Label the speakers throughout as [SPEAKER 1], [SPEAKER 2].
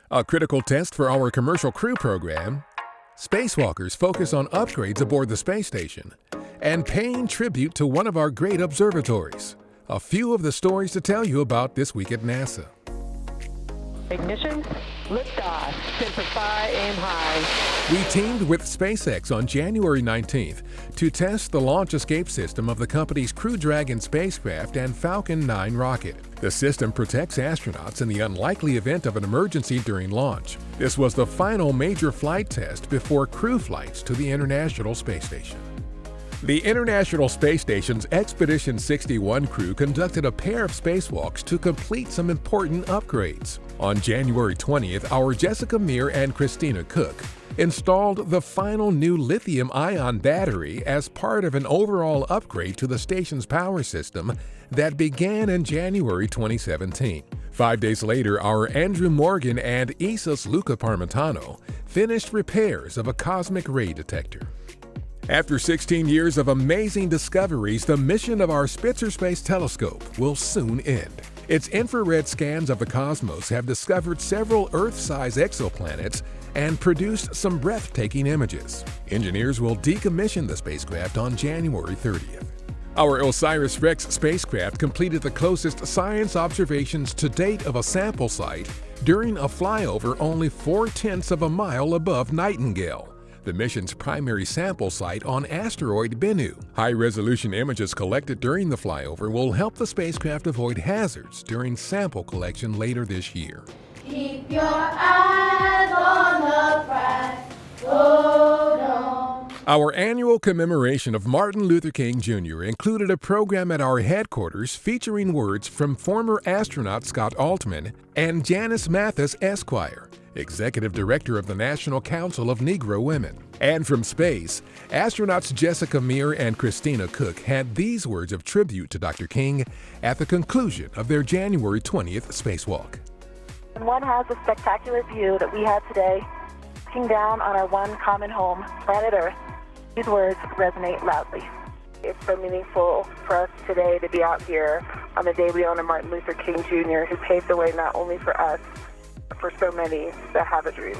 [SPEAKER 1] A critical test for our commercial crew program, spacewalkers focus on upgrades aboard the space station, and paying tribute to one of our great observatories. A few of the stories to tell you about this week at NASA.
[SPEAKER 2] Ignition, liftoff, 10 for 5, aim high.
[SPEAKER 1] We teamed with SpaceX on January 19th to test the launch escape system of the company's Crew Dragon spacecraft and Falcon 9 rocket. The system protects astronauts in the unlikely event of an emergency during launch. This was the final major flight test before crew flights to the International Space Station. The International Space Station's Expedition 61 crew conducted a pair of spacewalks to complete some important upgrades. On January 20th, our Jessica Meir and Christina Cook installed the final new lithium-ion battery as part of an overall upgrade to the station's power system that began in January 2017. 5 days later, our Andrew Morgan and Isis Luca Parmitano finished repairs of a cosmic ray detector. After 16 years of amazing discoveries, the mission of our Spitzer Space Telescope will soon end. Its infrared scans of the cosmos have discovered several Earth-size exoplanets and produced some breathtaking images. Engineers will decommission the spacecraft on January 30th. Our OSIRIS-REx spacecraft completed the closest science observations to date of a sample site during a flyover only 0.4 of a mile above Nightingale, the mission's primary sample site on asteroid Bennu. High-resolution images collected during the flyover will help the spacecraft avoid hazards during sample collection later this year.
[SPEAKER 3] Keep your eyes on the prize. Hold on.
[SPEAKER 1] Our annual commemoration of Martin Luther King Jr. included a program at our headquarters featuring words from former astronaut Scott Altman and Janice Mathis Esquire, Executive Director of the National Council of Negro Women. And from space, astronauts Jessica Meir and Christina Cook had these words of tribute to Dr. King at the conclusion of their January 20th spacewalk.
[SPEAKER 4] One has a spectacular view that we had today, looking down on our one common home, planet Earth. These words resonate loudly. It's so meaningful for us today to be out here on the day we honor Martin Luther King Jr., who paved the way not only for us, but for so many that have a dream.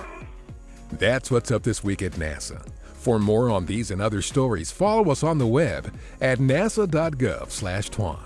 [SPEAKER 1] That's what's up this week at NASA. For more on these and other stories, follow us on the web at nasa.gov/twan.